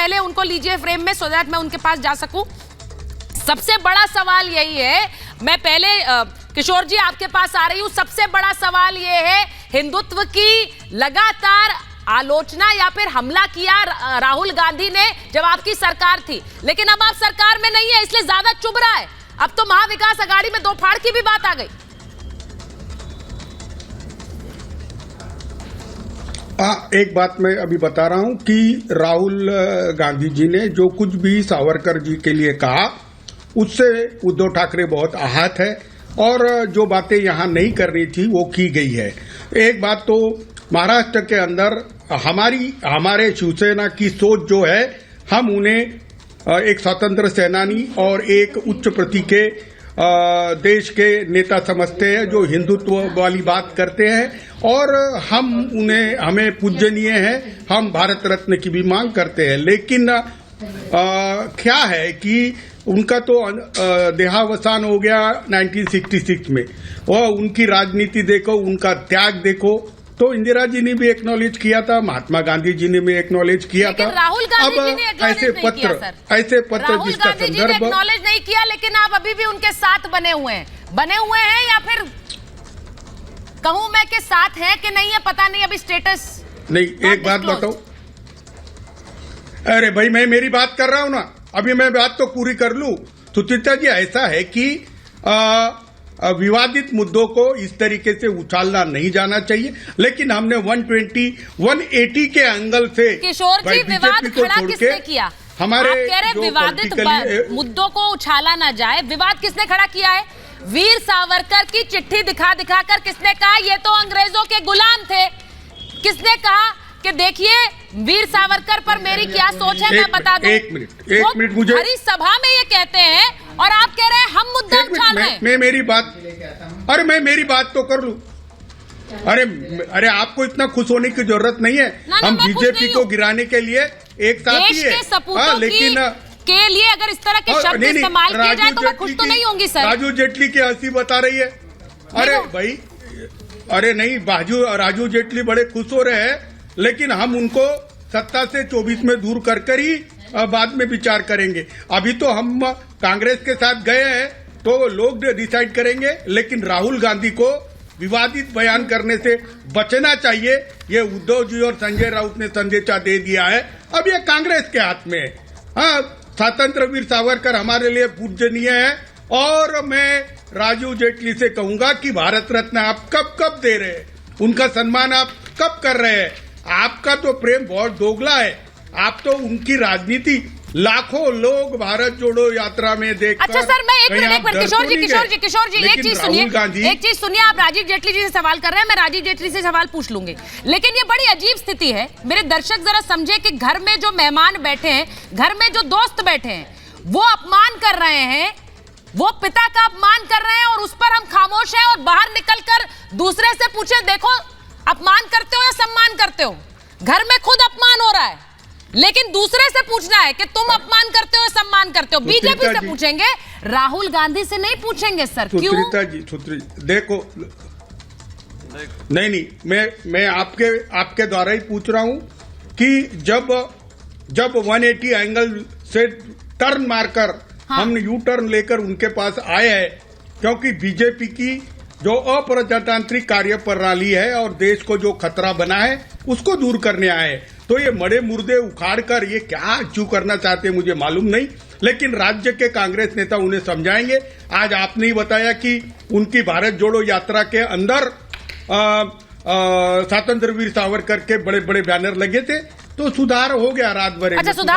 पहले उनको लीजिए फ्रेम में, सो दैट मैं उनके पास जा सकूं। सबसे बड़ा सवाल यही है, मैं पहले किशोर जी आपके पास आ रही हूं। सबसे बड़ा सवाल यह है, हिंदुत्व की लगातार आलोचना या फिर हमला किया राहुल गांधी ने जब आपकी सरकार थी, लेकिन अब आप सरकार में नहीं है इसलिए ज्यादा चुभ रहा है। अब तो महाविकास अघाड़ी में दो फाड़ की भी बात आ गई। एक बात मैं अभी बता रहा हूं कि राहुल गांधी जी ने जो कुछ भी सावरकर जी के लिए कहा उससे उद्धव ठाकरे बहुत आहत है और जो बातें यहां नहीं करनी थी वो की गई है। एक बात तो महाराष्ट्र के अंदर हमारे शिवसेना की सोच जो है, हम उन्हें एक स्वतंत्र सेनानी और एक उच्च प्रति के देश के नेता समझते हैं जो हिंदुत्व वाली बात करते हैं और हमें पूजनीय है, हम भारत रत्न की भी मांग करते हैं। लेकिन क्या है कि उनका तो देहावसान हो गया 1966 में, और उनकी राजनीति देखो, उनका त्याग देखो। तो इंदिरा जी ने भी एक्नॉलेज किया था, महात्मा गांधी जी ने भी एक्नॉलेज किया था। राहुल गांधी जी ने ऐसे पत्र जिसका संदर्भ एक्नॉलेज नहीं किया, लेकिन आप अभी भी उनके साथ बने हुए हैं या फिर कहूं मैं के साथ हैं कि नहीं है पता नहीं, अभी स्टेटस नहीं। एक बात बताओ, अरे भाई मैं मेरी बात कर रहा हूं ना, अभी मैं बात तो पूरी कर लूं। सुचित्रा जी, ऐसा है कि विवादित मुद्दों को इस तरीके से उछालना नहीं जाना चाहिए, लेकिन हमने 180 के एंगल से किशोर जी विवाद खड़ा किसने किया? हमारे आप कह रहे विवादित मुद्दों को उछाला ना जाए, विवाद किसने खड़ा किया है? वीर सावरकर की चिट्ठी दिखा कर किसने कहा ये तो अंग्रेजों के गुलाम थे? किसने कहा कि देखिए वीर सावरकर पर मेरी क्या सोच है, मैं बता दूं। एक मिनट मुझे, हरी सभा में ये कहते हैं और आप कह रहे हैं हम मुद्दा उछाल रहे हैं। मैं मेरी बात तो कर लूं। अरे आपको इतना खुश होने की जरूरत नहीं है। हम बीजेपी को गिराने के लिए एक साथी है, लेकिन के लिए अगर इस तरह के शब्द इस्तेमाल किए जाए तो मैं खुश तो नहीं होंगी सर। राजू जेटली की हंसी बता रही है। अरे भाई, अरे नहीं, राजू जेटली बड़े खुश हो रहे हैं, लेकिन हम उनको सत्ता से 24 में दूर कर ही बाद में विचार करेंगे। अभी तो हम कांग्रेस के साथ गए हैं तो लोग डिसाइड करेंगे, लेकिन राहुल गांधी को विवादित बयान करने से बचना चाहिए। ये उद्धव जी और संजय राउत ने संदेशा दे दिया है, अब ये कांग्रेस के हाथ में है। हाँ, स्वतंत्र वीर सावरकर हमारे लिए पूजनीय है और मैं राजू जेटली से कहूंगा कि भारत रत्न आप कब दे रहे हैं, उनका सम्मान आप कब कर रहे हैं? आपका तो प्रेम बहुत दोगला है। आप तो उनकी राजनीति लाखों लोग भारत जोड़ो यात्रा में देखकर। अच्छा सर, मैं एक मिनट किशोर जी एक चीज सुनिए। आप राजीव जेटली जी से सवाल कर रहे हैं, मैं राजीव जेटली से सवाल पूछ लूंगी, लेकिन ये बड़ी अजीब स्थिति है। मेरे दर्शक जरा समझे कि घर में जो मेहमान बैठे हैं, घर में जो दोस्त बैठे हैं, वो अपमान कर रहे हैं, वो पिता का अपमान कर रहे हैं और उस पर हम खामोश हैं और बाहर निकलकर दूसरे से पूछे देखो अपमान करते हो या सम्मान करते हो? घर में खुद अपमान हो रहा है, लेकिन दूसरे से पूछना है कि तुम अपमान करते हो या सम्मान करते हो। बीजेपी से पूछेंगे, राहुल गांधी से नहीं पूछेंगे सर। क्यों? सुत्रिता जी देखो, नहीं, मैं आपके द्वारा ही पूछ रहा हूं कि जब 180 एंगल से टर्न मारकर हम यू टर्न लेकर उनके पास आए हैं, क्योंकि बीजेपी की जो अप्रजातांत्रिक कार्य प्रणाली है और देश को जो खतरा बना है उसको दूर करने आए, तो ये मड़े मुर्दे उखाड़कर ये क्या अचीव करना चाहते हैं मुझे मालूम नहीं, लेकिन राज्य के कांग्रेस नेता उन्हें समझाएंगे। आज आपने ही बताया कि उनकी भारत जोड़ो यात्रा के अंदर स्वतंत्र वीर सावरकर के बड़े बड़े बैनर लगे थे, तो सुधार हो गया रात भर। अच्छा, सुधार